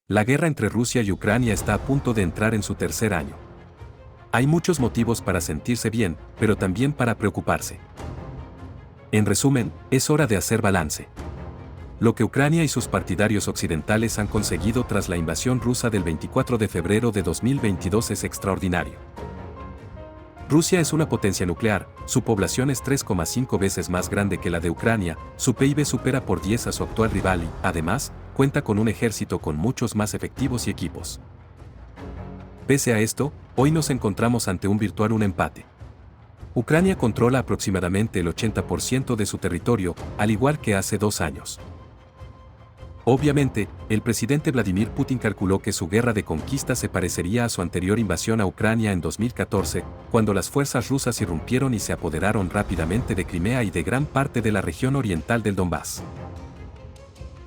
La guerra entre Rusia y Ucrania está a punto de entrar en su tercer año. Hay muchos motivos para sentirse bien, pero también para preocuparse. En resumen, es hora de hacer balance. Lo que Ucrania y sus partidarios occidentales han conseguido tras la invasión rusa del 24 de febrero de 2022 es extraordinario. Rusia es una potencia nuclear, su población es 3,5 veces más grande que la de Ucrania, su PIB supera por 10 a su actual rival y, además, cuenta con un ejército con muchos más efectivos y equipos. Pese a esto, hoy nos encontramos ante un empate. Ucrania controla aproximadamente el 80% de su territorio, al igual que hace 2 años. Obviamente, el presidente Vladimir Putin calculó que su guerra de conquista se parecería a su anterior invasión a Ucrania en 2014, cuando las fuerzas rusas irrumpieron y se apoderaron rápidamente de Crimea y de gran parte de la región oriental del Donbass.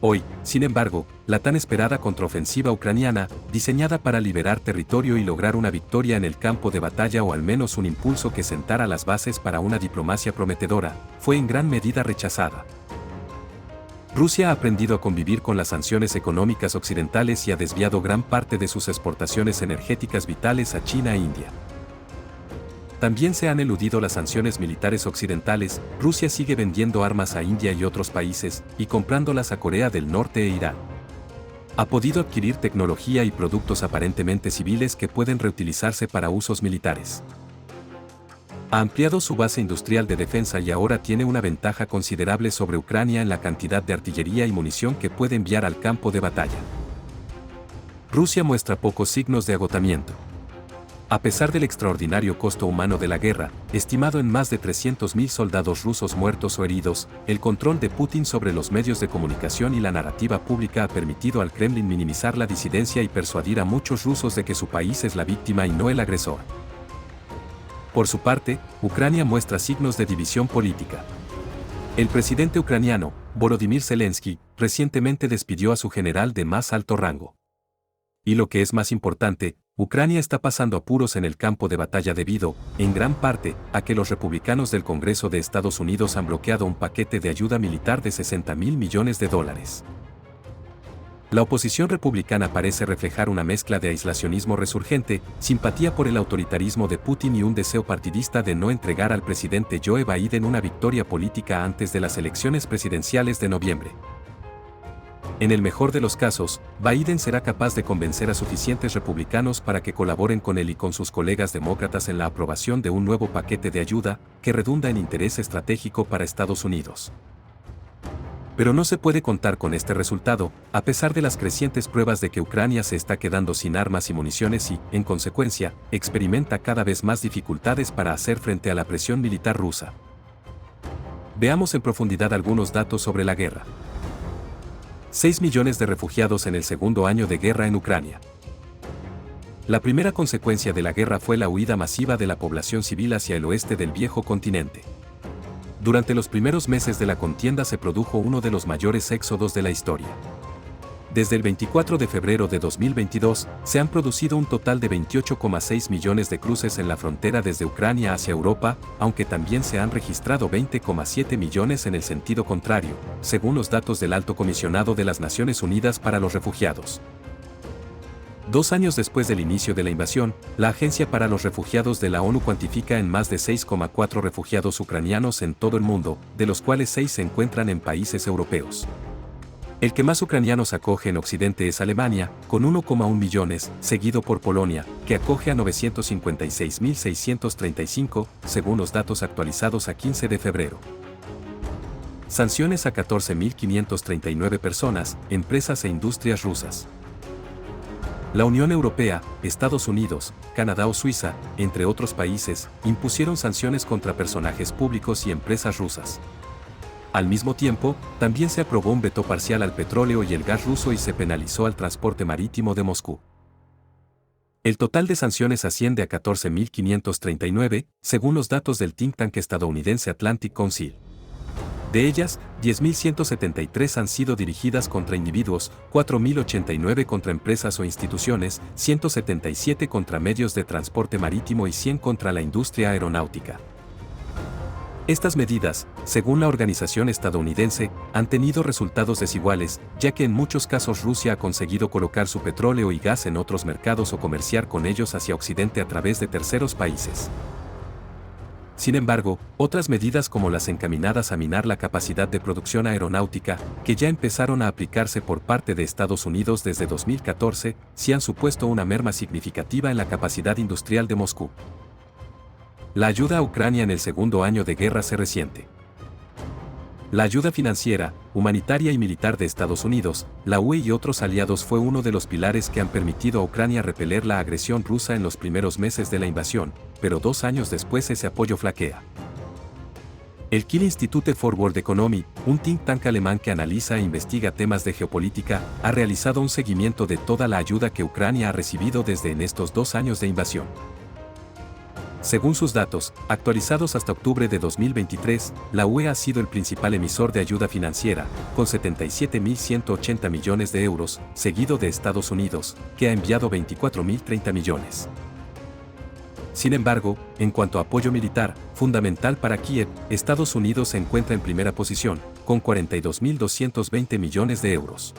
Hoy, sin embargo, la tan esperada contraofensiva ucraniana, diseñada para liberar territorio y lograr una victoria en el campo de batalla o al menos un impulso que sentara las bases para una diplomacia prometedora, fue en gran medida rechazada. Rusia ha aprendido a convivir con las sanciones económicas occidentales y ha desviado gran parte de sus exportaciones energéticas vitales a China e India. También se han eludido las sanciones militares occidentales. Rusia sigue vendiendo armas a India y otros países, y comprándolas a Corea del Norte e Irán. Ha podido adquirir tecnología y productos aparentemente civiles que pueden reutilizarse para usos militares. Ha ampliado su base industrial de defensa y ahora tiene una ventaja considerable sobre Ucrania en la cantidad de artillería y munición que puede enviar al campo de batalla. Rusia muestra pocos signos de agotamiento. A pesar del extraordinario costo humano de la guerra, estimado en más de 300.000 soldados rusos muertos o heridos, el control de Putin sobre los medios de comunicación y la narrativa pública ha permitido al Kremlin minimizar la disidencia y persuadir a muchos rusos de que su país es la víctima y no el agresor. Por su parte, Ucrania muestra signos de división política. El presidente ucraniano, Volodymyr Zelensky, recientemente despidió a su general de más alto rango. Y lo que es más importante, Ucrania está pasando apuros en el campo de batalla debido, en gran parte, a que los republicanos del Congreso de Estados Unidos han bloqueado un paquete de ayuda militar de $60.000 millones. La oposición republicana parece reflejar una mezcla de aislacionismo resurgente, simpatía por el autoritarismo de Putin y un deseo partidista de no entregar al presidente Joe Biden una victoria política antes de las elecciones presidenciales de noviembre. En el mejor de los casos, Biden será capaz de convencer a suficientes republicanos para que colaboren con él y con sus colegas demócratas en la aprobación de un nuevo paquete de ayuda, que redunda en interés estratégico para Estados Unidos. Pero no se puede contar con este resultado, a pesar de las crecientes pruebas de que Ucrania se está quedando sin armas y municiones y, en consecuencia, experimenta cada vez más dificultades para hacer frente a la presión militar rusa. Veamos en profundidad algunos datos sobre la guerra. 6 millones de refugiados en el segundo año de guerra en Ucrania. La primera consecuencia de la guerra fue la huida masiva de la población civil hacia el oeste del viejo continente. Durante los primeros meses de la contienda se produjo uno de los mayores éxodos de la historia. Desde el 24 de febrero de 2022, se han producido un total de 28,6 millones de cruces en la frontera desde Ucrania hacia Europa, aunque también se han registrado 20,7 millones en el sentido contrario, según los datos del Alto Comisionado de las Naciones Unidas para los Refugiados. 2 años después del inicio de la invasión, la Agencia para los Refugiados de la ONU cuantifica en más de 6,4 refugiados ucranianos en todo el mundo, de los cuales 6 se encuentran en países europeos. El que más ucranianos acoge en Occidente es Alemania, con 1,1 millones, seguido por Polonia, que acoge a 956.635, según los datos actualizados a 15 de febrero. Sanciones a 14.539 personas, empresas e industrias rusas. La Unión Europea, Estados Unidos, Canadá o Suiza, entre otros países, impusieron sanciones contra personajes públicos y empresas rusas. Al mismo tiempo, también se aprobó un veto parcial al petróleo y el gas ruso y se penalizó al transporte marítimo de Moscú. El total de sanciones asciende a 14.539, según los datos del think tank estadounidense Atlantic Council. De ellas, 10.173 han sido dirigidas contra individuos, 4.089 contra empresas o instituciones, 177 contra medios de transporte marítimo y 100 contra la industria aeronáutica. Estas medidas, según la organización estadounidense, han tenido resultados desiguales, ya que en muchos casos Rusia ha conseguido colocar su petróleo y gas en otros mercados o comerciar con ellos hacia Occidente a través de terceros países. Sin embargo, otras medidas como las encaminadas a minar la capacidad de producción aeronáutica, que ya empezaron a aplicarse por parte de Estados Unidos desde 2014, sí han supuesto una merma significativa en la capacidad industrial de Moscú. La ayuda a Ucrania en el segundo año de guerra se resiente. La ayuda financiera, humanitaria y militar de Estados Unidos, la UE y otros aliados fue uno de los pilares que han permitido a Ucrania repeler la agresión rusa en los primeros meses de la invasión, pero 2 años después ese apoyo flaquea. El Kiel Institute for World Economy, un think tank alemán que analiza e investiga temas de geopolítica, ha realizado un seguimiento de toda la ayuda que Ucrania ha recibido desde en estos 2 años de invasión. Según sus datos, actualizados hasta octubre de 2023, la UE ha sido el principal emisor de ayuda financiera, con 77.180 millones de euros, seguido de Estados Unidos, que ha enviado 24.030 millones. Sin embargo, en cuanto a apoyo militar, fundamental para Kiev, Estados Unidos se encuentra en primera posición, con 42.220 millones de euros.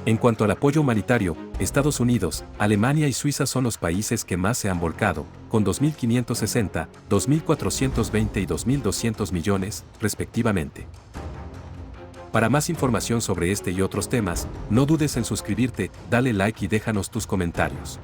En cuanto al apoyo humanitario, Estados Unidos, Alemania y Suiza son los países que más se han volcado, con 2.560, 2.420 y 2.200 millones, respectivamente. Para más información sobre este y otros temas, no dudes en suscribirte, dale like y déjanos tus comentarios.